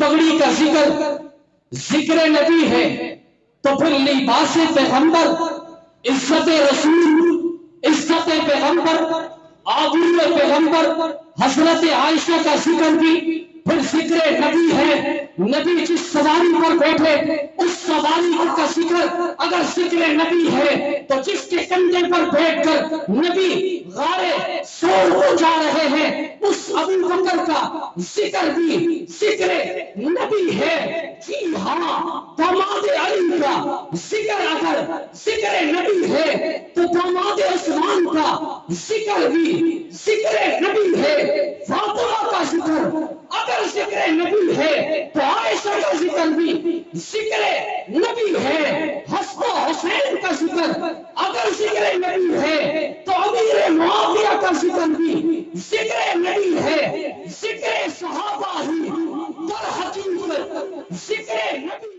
پگڑی کا ذکر ذکر نبی ہے تو پھر لباس پیغمبر، عزت رسول، عزت پیغمبر، آبرو پیغمبر، حضرت عائشہ کا ذکر بھی پھر ذکر نبی ہے۔ نبی جس سواری پر بیٹھے اس سواری کا ذکر اگر ذکر نبی ہے تو جس کے کندھے پر بیٹھ کر نبی غارے سور کو جا رہے ہیں اس ابو بکر کا ذکر بھی ذکر نبی ہے۔ جی ہاں، داماد علی کا ذکر اگر ذکر نبی ہے تو داماد عثمان کا ذکر بھی ذکر نبی ہے۔ فاطمہ کا ذکر اگر ذکر نبی ہے تو عائشہ کا ذکر بھی ذکر نبی ہے۔ حسن و حسین کا ذکر اگر ذکر نبی ہے تو امیر معاویہ کا ذکر بھی ذکر نبی ہے۔ ذکر صحابہ ہی در حقیقت ذکر نبی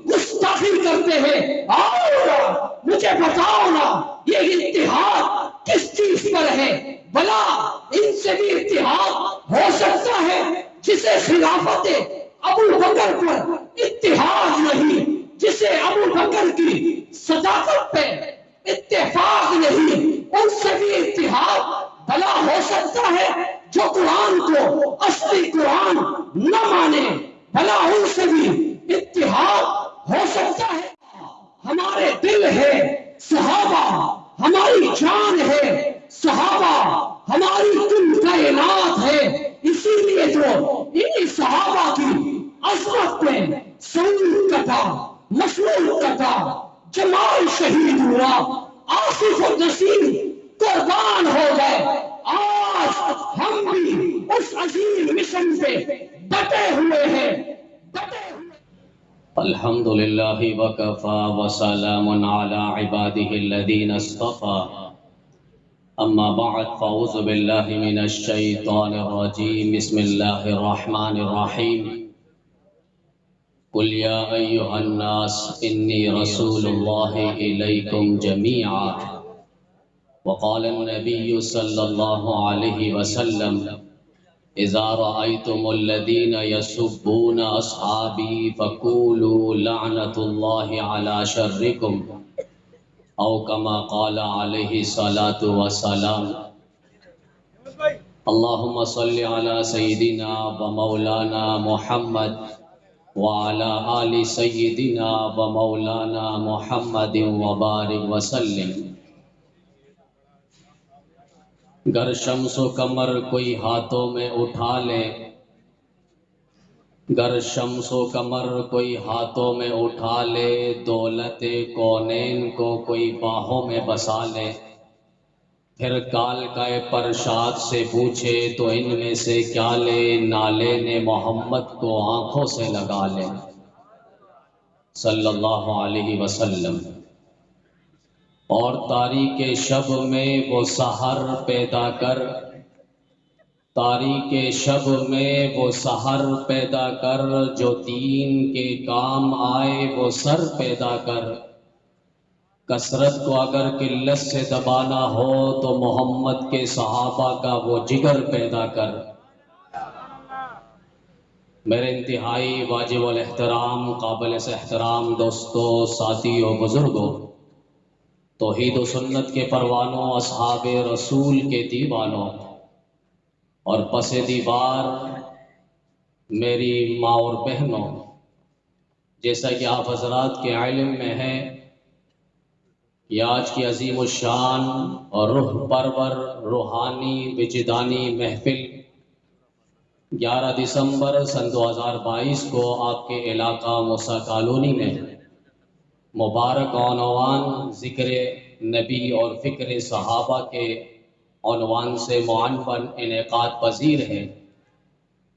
گستاخی کرتے ہیں۔ اور مجھے بتاؤ نا یہ اتحاد کس چیز پر ہے؟ بلا ان سے بھی اتحاد ہو سکتا ہے جسے خلافت ابو بکر پر اتحاد نہیں، جسے ابو بکر کی صداقت پہ اتفاق نہیں، ان سے بھی اتحاد بلا ہو سکتا ہے جو قرآن کو اصلی قرآن نہ مانے، بھلا ان سے بھی اتحاد ہو سکتا ہے۔ ہمارے دل ہے صحابہ، ہماری جان ہے صحابہ، ہماری کل کائنات ہے۔ اسی لیے جو ان صحابہ کی عظمت پہ سعود کٹا، مسعود کٹا، جمال شہید ہوا، آصف و نصیر قربان ہو گئے۔ آج ہم بھی اس عظیم مشن پہ ڈٹے ہوئے ہیں، ڈٹے ہوئے۔ الحمد للہ وکفا وسلام علی عباده الذین اصطفى، اما بعد فاعوذ باللہ من الشیطان الرجیم، بسم اللہ الرحمن الرحیم۔ قل یا ایہا الناس انی رسول اللہ الیکم جمیعا، وقال النبی صلی اللہ علیہ وسلم اذا رأيتم الذين يسبون اصحابي فقولوا لعنة الله على شركم، او كما قال عليه الصلاة والسلام۔ اللهم صل على سيدنا ومولانا محمد وعلى آل سيدنا ومولانا محمد وبارك وسلم۔ گر شمس و قمر کوئی ہاتھوں میں اٹھا لے، گر شمس و قمر کوئی ہاتھوں میں اٹھا لے، دولت کونین کو کوئی باہوں میں بسا لے، پھر کال کا پرشاد سے پوچھے تو ان میں سے کیا لے، نالے نے محمد کو آنکھوں سے لگا لے صلی اللہ علیہ وسلم۔ اور تاریک شب میں وہ سحر پیدا کر، تاریک شب میں وہ سحر پیدا کر، جو دین کے کام آئے وہ سر پیدا کر۔ کثرت کو اگر قلت سے دبانا ہو تو محمد کے صحابہ کا وہ جگر پیدا کر۔ میرے انتہائی واجب الاحترام، قابل احترام دوستو، ساتھیو، بزرگوں، توحید و سنت کے پروانوں، اصحاب رسول کے دیوانوں، اور پس دیوار میری ماں اور بہنوں، جیسا کہ آپ حضرات کے علم میں ہے کہ آج کی عظیم الشان اور روح پرور روحانی وجدانی محفل 11 دسمبر سن 2022 کو آپ کے علاقہ موسیٰ کالونی میں مبارک عنوان ذکر نبی اور فکر صحابہ کے عنوان سے معنون انعقاد پذیر ہے،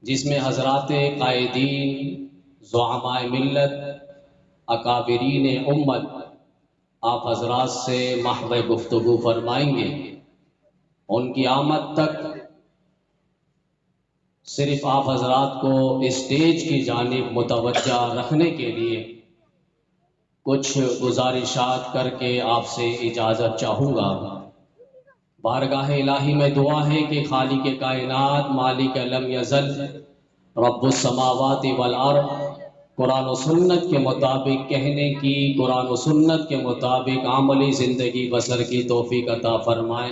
جس میں حضرات قائدین، زعماء ملت، اکابرین امت آپ حضرات سے محو گفتگو فرمائیں گے۔ ان کی آمد تک صرف آپ حضرات کو اسٹیج کی جانب متوجہ رکھنے کے لیے کچھ گزارشات کر کے آپ سے اجازت چاہوں گا۔ بارگاہ الہی میں دعا ہے کہ خالق کائنات، مالک لم یزل، رب السماوات والارض قرآن و سنت کے مطابق کہنے کی، قرآن و سنت کے مطابق عملی زندگی بسر کی توفیق عطا فرمائے۔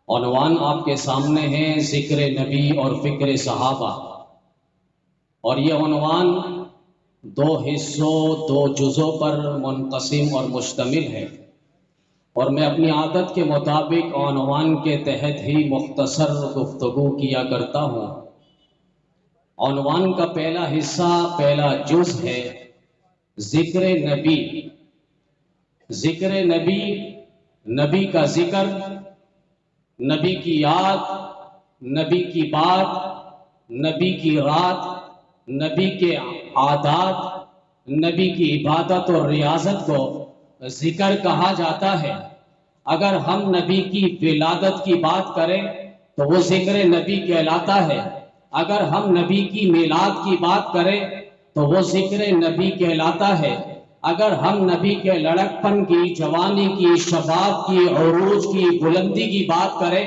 عنوان آپ کے سامنے ہے ذکر نبی اور فکر صحابہ، اور یہ عنوان دو حصوں، دو جزوں پر منقسم اور مشتمل ہے، اور میں اپنی عادت کے مطابق عنوان کے تحت ہی مختصر گفتگو کیا کرتا ہوں۔ عنوان کا پہلا حصہ، پہلا جز ہے ذکر نبی۔ ذکر نبی، نبی کا ذکر، نبی کی یاد، نبی کی بات، نبی کی رات، نبی کے عادات، نبی کی عبادت اور ریاضت کو ذکر کہا جاتا ہے۔ اگر ہم نبی کی ولادت کی بات کریں تو وہ ذکر نبی کہلاتا ہے۔ اگر ہم نبی کی میلاد کی بات کریں تو وہ ذکر نبی کہلاتا ہے۔ اگر ہم نبی کے لڑکپن کی، جوانی کی، شباب کی، عروج کی، بلندی کی بات کریں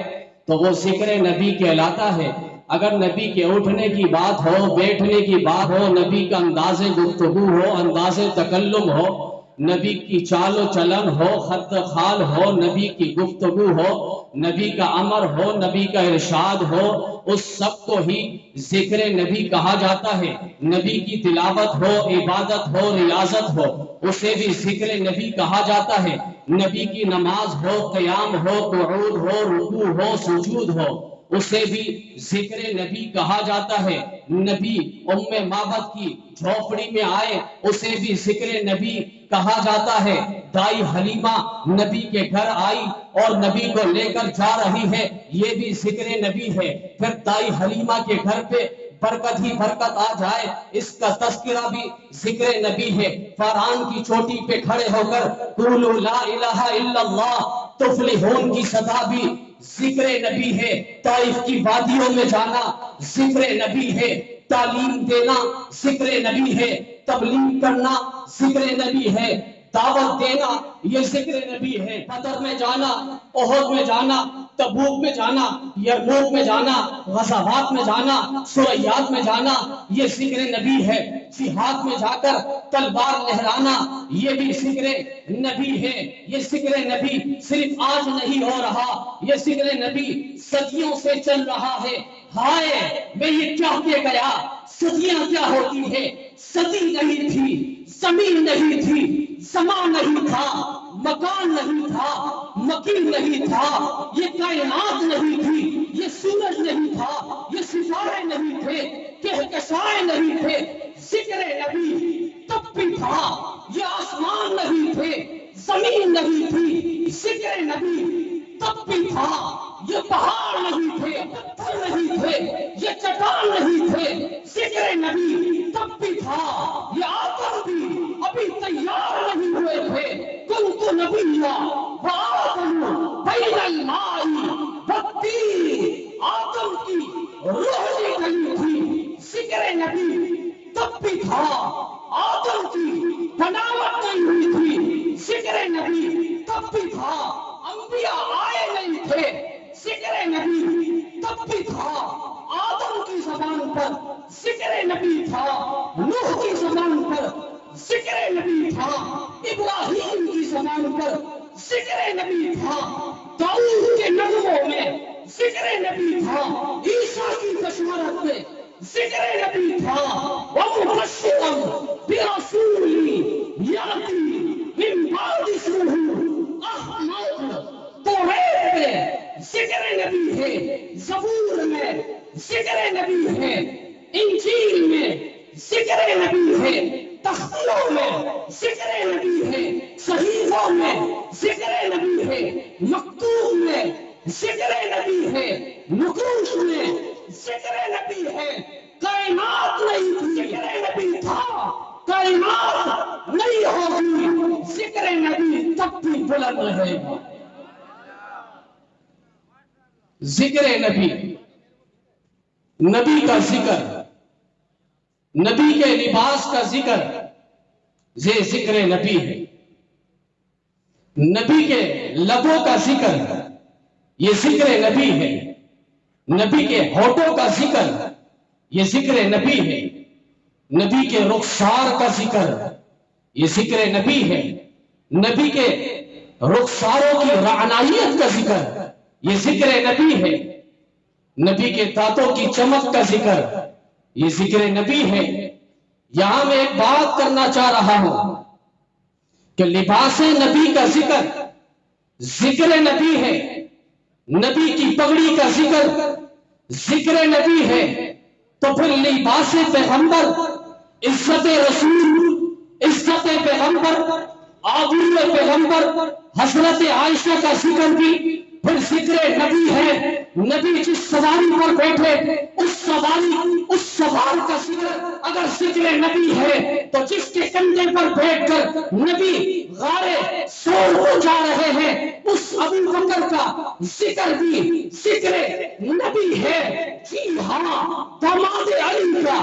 تو وہ ذکر نبی کہلاتا ہے۔ اگر نبی کے اٹھنے کی بات ہو، بیٹھنے کی بات ہو، نبی کا انداز گفتگو ہو، انداز تکلم ہو، نبی کی چال و چلن ہو، خط خال ہو، نبی کی گفتگو ہو، نبی کا امر ہو، نبی کا ارشاد ہو، اس سب کو ہی ذکر نبی کہا جاتا ہے۔ نبی کی تلاوت ہو، عبادت ہو، ریاضت ہو، اسے بھی ذکر نبی کہا جاتا ہے۔ نبی کی نماز ہو، قیام ہو، قعود ہو، رکوع ہو، سجود ہو، اسے بھی ذکر نبی کہا جاتا ہے۔ نبی ام مابد کی جھوپڑی میں آئے، اسے بھی ذکر نبی کہا جاتا ہے۔ دائی حلیمہ نبی کے گھر آئی اور نبی کو لے کر جا رہی ہے، یہ بھی ذکر نبی ہے۔ پھر دائی حلیمہ کے گھر پہ برکت ہی برکت آ جائے، اس کا تذکرہ بھی ذکر نبی ہے۔ فاران کی چوٹی پہ کھڑے ہو کر قولوا لا الہ الا اللہ تفلحون کی صدا بھی ذکر نبی ہے۔ طائف کی وادیوں میں جانا ذکر نبی ہے۔ تعلیم دینا ذکر نبی ہے۔ تبلیغ کرنا ذکر نبی ہے۔ دعوت دینا یہ ذکر نبی ہے۔ بدر میں جانا، احد میں جانا، تبوک میں جانا، یرموک میں جانا، غزوات میں جانا، سریات میں جانا، یہ ذکر نبی ہے۔ جہاد میں جا کر تلوار لہرانا یہ بھی ذکر نبی ہے۔ یہ ذکر نبی صرف آج نہیں ہو رہا، یہ ذکر نبی صدیوں سے چل رہا ہے۔ ہائے میں یہ کیا کہ گیا، صدیاں کیا ہوتی ہے، صدی نہیں تھی، زمین نہیں تھی، زمان نہیں تھا، مکان نہیں تھا، مکین نہیں تھا، یہ کائنات نہیں تھی، یہ سورج نہیں تھا، یہ ستارے نہیں تھے، کہکشائیں نہیں تھے، ذکر نبی تب بھی تھا۔ یہ آسمان نہیں تھے، زمین نہیں تھی، ذکر نبی تب بھی تھا۔ یہ پہاڑ نہیں تھے، پتھر نہیں تھے، یہ چٹان نہیں تھے، ذکر نبی تب بھی تھا۔ یہ آدم بھی ابھی تیار نہیں ہوئے تھے، کنت نبیا وآدم بین الماء والطین، آدم کی روح نکلی تھی، ذکر نبی تب بھی تھا۔ آدم کی بناوٹ نہیں ہوئی تھی، ذکر نبی تب بھی تھا۔ انبیاء آئے نہیں تھے، ذکر نبی تب بھی تھا۔ آدم کی زبان پر ذکر نبی تھا، نوح کی زبان پر ذکر نبی تھا، ابراہیم کی زبان پر ذکر نبی تھا، داؤد کے نغموں میں ذکر نبی تھا، عیسیٰ کی بشارت میں ذکر نبی تھا۔ وَمُبَشِّرًا بِرَسُولٍ يَأْتِي مِن بَعْدِ اسْمُهُ أَحْمَدُ۔ توریت میں ذکر نبی ہے، زبور میں ذکر نبی ہے، انجیل میں ذکر نبی ہے، تختیوں میں ذکر نبی ہے، صحیفوں میں ذکر نبی ہے، مکتوب میں ذکر نبی ہے، نقوش میں ذکر نبی ہے۔ کائنات نہیں تھی، ذکر نبی تھا۔ کائنات نہیں ہوگی، ذکر نبی تب بھی بلند رہے گا۔ ذکر نبی، نبی کا ذکر، نبی کے لباس کا ذکر، یہ ذکر نبی ہے۔ نبی کے لبوں کا ذکر، یہ ذکر نبی ہے۔ نبی کے ہونٹوں کا ذکر، یہ ذکر نبی ہے، نبی کے رخسار کا ذکر، یہ ذکر نبی ہے، نبی کے رخساروں کی رعنائیت کا ذکر، یہ ذکر نبی ہے، نبی کے دانتوں کی چمک کا ذکر، یہ ذکر نبی ہے۔ یہاں میں ایک بات کرنا چاہ رہا ہوں کہ لباس نبی کا ذکر ذکر نبی ہے، نبی کی پگڑی کا ذکر ذکر نبی ہے، تو پھر لباس پیغمبر، عزت رسول، عزت پیغمبر، آبرو پیغمبر حضرت عائشہ کا ذکر بھی پھر ذکر نبی ہے۔ نبی جس سواری پر بیٹھے اس سوار کا ذکر اگر ذکر نبی ہے تو جس کے کندھے پر بیٹھ کر نبی غارے سور ہو جا رہے ہیں اس ابو بکر کا ذکر بھی ذکر نبی ہے۔ جی ہاں، داماد علی کا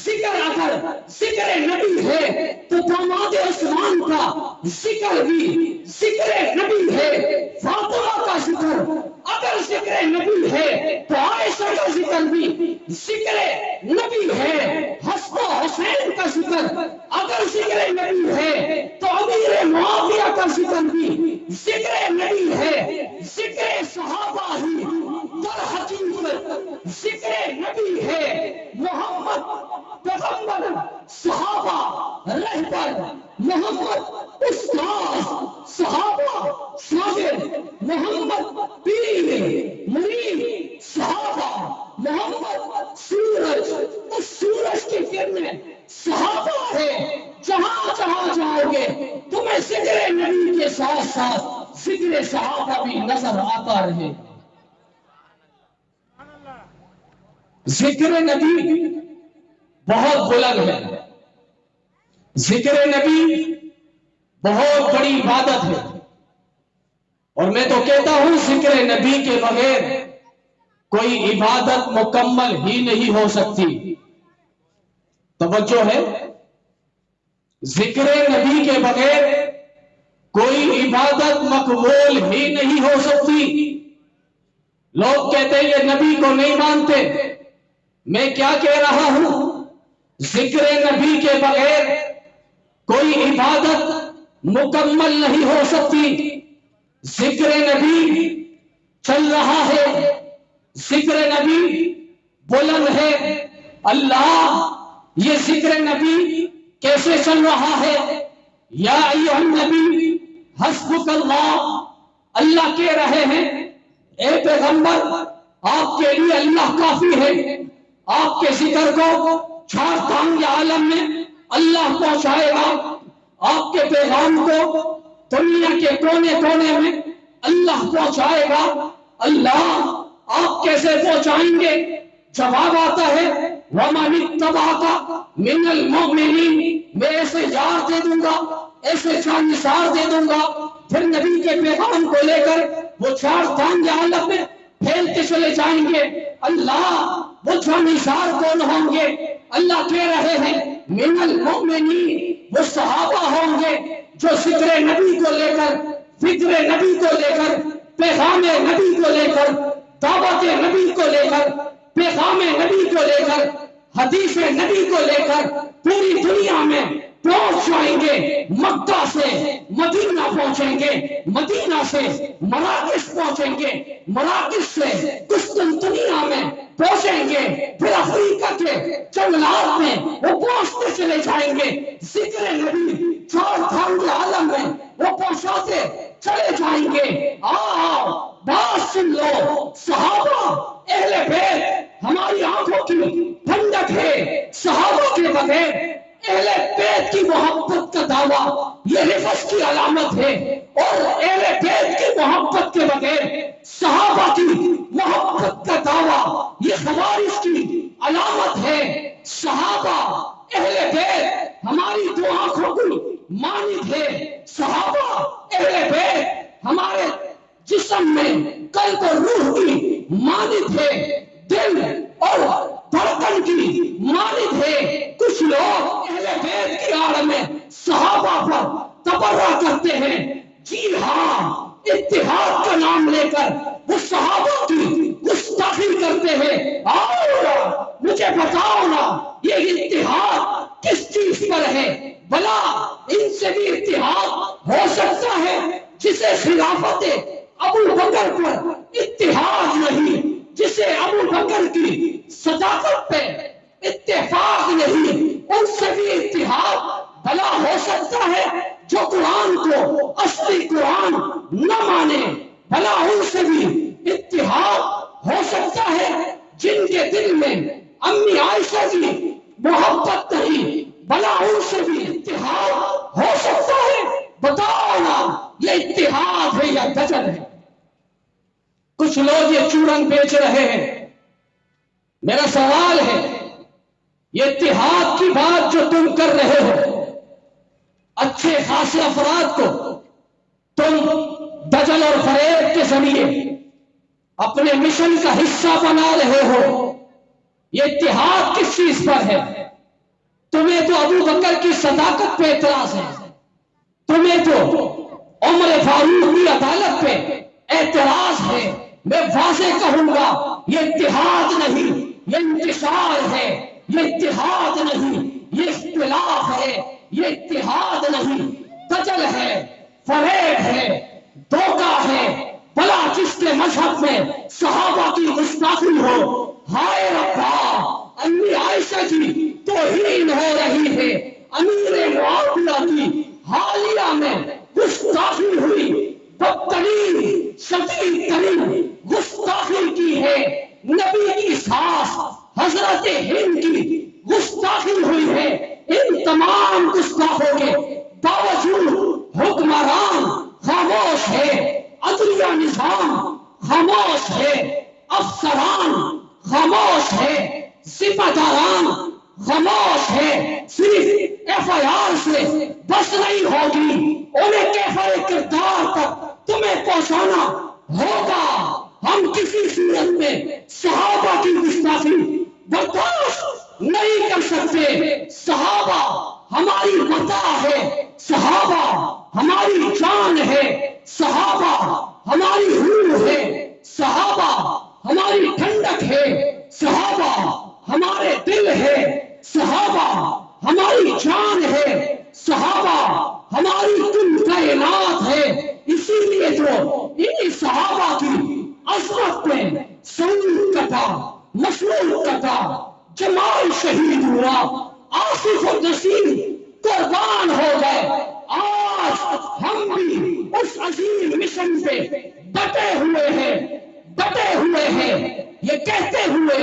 ذکر اگر ذکر نبی ہے تو داماد عثمان کا ذکر بھی ذکر نبی ہے۔ فاطمہ کا ذکر اگر ذکر نبی ہے تو عائشہ کا ذکر بھی ذکر نبی ہے۔ حسن و حسین کا ذکر اگر ذکر نبی ہے تو امیر معاویہ کا ذکر بھی ذکر نبی ہے۔ ذکر صحابہ ہی در حقیقت ذکر نبی ہے۔ محمد پیغمبر، صحابہ رہبر، محمد استاد، صحابہ شاگرد، محمد پیر مرید، صحابہ محمد سورج، اس سورج کی کرنیں صحابہ ہے۔ جہاں جہاں جاؤ گے تمہیں ذکر نبی کے ساتھ ساتھ ذکر صحابہ بھی نظر آتا رہے۔ ذکر نبی بہت بلند ہے، ذکر نبی بہت بڑی عبادت ہے، اور میں تو کہتا ہوں ذکر نبی کے بغیر کوئی عبادت مکمل ہی نہیں ہو سکتی۔ توجہ ہے، ذکر نبی کے بغیر کوئی عبادت مقبول ہی نہیں ہو سکتی۔ لوگ کہتے ہیں یہ نبی کو نہیں مانتے، میں کیا کہہ رہا ہوں، ذکر نبی کے بغیر کوئی عبادت مکمل نہیں ہو سکتی۔ ذکر نبی چل رہا ہے، ذکر نبی بلند ہے۔ اللہ، یہ ذکر نبی کیسے چل رہا ہے؟ یا ایھا النبی حسبک اللہ، اللہ کہہ رہے ہیں اے پیغمبر آپ کے لیے اللہ کافی ہے۔ آپ کے ذکر کو چار دھام عالم میں اللہ پہنچائے گا، آپ کے پیغام کو دنیا کے کونے کونے میں اللہ پہنچائے گا۔ اللہ آپ کیسے پہنچائیں گے؟ جواب آتا ہے وَمَنِ اتَّبَعَكَ مِنَ الْمُؤْمِنِينَ، میں ایسے یار دے دوں گا، ایسے جانثار دے دوں گا۔ پھر نبی کے پیغام کو لے کر وہ چار دھام عالم میں پھیلتے چلے جائیں گے۔ اللہ وہ جانثار کون ہوں گے؟ اللہ کہہ رہے ہیں من المؤمنین، وہ صحابہ ہوں گے جو ذکر نبی کو لے کر، فکر نبی کو لے کر، پیغام نبی کو لے کر، دعوت نبی کو لے کر، پیغام نبی کو لے کر، حدیث نبی کو لے کر پوری دنیا میں پہنچ جائیں گے۔ مکہ سے مدینہ پہنچیں گے، مدینہ سے مراکش پہنچیں گے، مراکش سے قسطنطنیہ میں پہنچیں گے، پھر افریقہ کے جنگلات میں وہ پہنچتے چلے جائیں گے۔ ذکر نبی چار دھام عالم میں وہ پہنچاتے چلے جائیں گے۔ آؤ بات سن لو، صحابہ اہل بیت ہماری آنکھوں کی ٹھنڈک ہے۔ صحابہ کے بغیر اہل بیت کی محبت کا دعویٰ یہ رفض کی علامت ہے، اور اہل بیت کی محبت کے بغیر صحابہ کی محبت کا دعویٰ یہ خوارج کی علامت ہے۔ صحابہ اہل بیت ہماری دو آنکھوں کی مانند ہے، صحابہ اہل بیت ہمارے جسم میں قلب اور روح کی مانند ہے، دل اور دھڑکن کی مانند ہے۔ کچھ لوگ اہل بیت کی آڑ میں صحابہ پر تبرہ کرتے ہیں، جی ہاں، اتحاد کا نام لے کر وہ صحابہ کی گستاخی کرتے ہیں۔ اور مجھے بتاؤ یہ اتحاد کس چیز پر ہے؟ بلا ان سے بھی اتحاد ہو سکتا ہے جسے خلافت ابو بکر پر اتحاد نہیں، جسے ابو بکر کی صداقت پہ اتفاق نہیں، ان سے بھی اتحاد بلا ہو سکتا ہے جو قرآن کو اصلی قرآن نہ مانے، بلا ان سے بھی اتحاد ہو سکتا ہے جن کے دل میں امی عائشہ کی محبت نہیں، بلا ان سے بھی اتحاد ہو سکتا ہے۔ بتاؤ نا یہ اتحاد ہے یا دجل ہے؟ کچھ لوگ یہ چورن بیچ رہے ہیں، میرا سوال ہے یہ اتحاد کی بات جو تم کر رہے ہو، اچھے خاصے افراد کو تم دجل اور فریب کے ذریعے اپنے مشن کا حصہ بنا رہے ہو، یہ اتحاد کس چیز پر ہے؟ تمہیں تو ابو بکر کی صداقت پہ اعتراض ہے، تمہیں تو عمر فاروق کی عدالت پہ اعتراض ہے۔ میں واضح کہوں گا یہ اتحاد نہیں، یہ انتشار ہے، یہ اتحاد نہیں، یہ اختلاف ہے، یہ اتحاد نہیں، دجل ہے، فریب ہے، دھوکہ ہے۔ بلا جس کے مذہب میں صحابہ کی گستاخی ہو، ہائے ربا امی عائشہ کی توہین ہو رہی ہے، امیر معاویہ کی حالیہ میں گستاخی ہوئی، بدترین شدید ترین گستاخی کی ہے، نبی کی ساس حضرت ہند کی گستاخی ہوئی ہے۔ ان تمام گستاخوں کے باوجود حکمران خاموش ہے، عدلیہ نظام خاموش ہے، افسران خاموش ہے، ذمہ داران خاموش ہے۔ صرف ایف آئی آر سے بس نہیں ہوگی، انہیں کیفر کردار تک تمہیں پہنچانا ہوگا۔ ہم کسی صورت میں صحابہ کی گستاخی برداشت نہیں کر سکتے۔ صحابہ ہماری متاع ہے، صحابہ ہماری جان ہے، صحابہ ہماری روح ہے، صحابہ ہماری ٹھنڈک ہے، صحابہ ہمارے دل ہے، صحابہ ہماری جان ہے، صحابہ ہماری کل کائنات ہے۔ اسی لیے جو انہی صحابہ کی عظمت پہ سعود کٹا، مسعود کٹا، جمال شہید ہوا، آصف و نصیر قربان ہو گئے۔ آج ہم بھی اس عظیم مشن پہ ڈٹے ہوئے ہیں، یہ کہتے ہوئے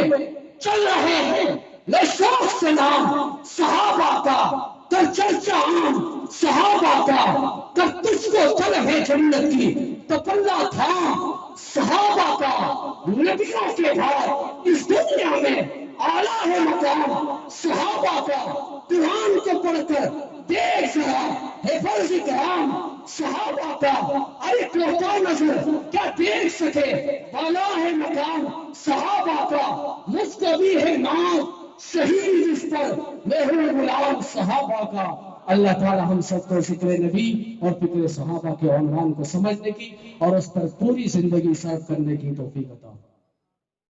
چل رہے ہیں لے شوق سے نام صحابہ کا، کر چرچا عام صحابہ کا، کر تجھ کو طلب ہے جنت کی تو پلہ تھام صحابہ کا۔ نبیوں کے بعد اس دنیا میں اعلیٰ ہے مقام صحابہ کا۔ قرآن کو پڑھ کر دیکھ ذرا ہے فرض کرام صحابہ کا، ارے کوتا نظر کیا دیکھ سکے بالا ہے مقام صحابہ کا۔ مجھ کو بھی ہے نام شہید اس پر، میں ہوں غلام صحابہ کا۔ اللہ تعالی ہم سب کو فکر نبی اور فکر صحابہ کے عنوان کو سمجھنے کی اور اس پر پوری زندگی صرف کرنے کی توفیق عطا فرمائے۔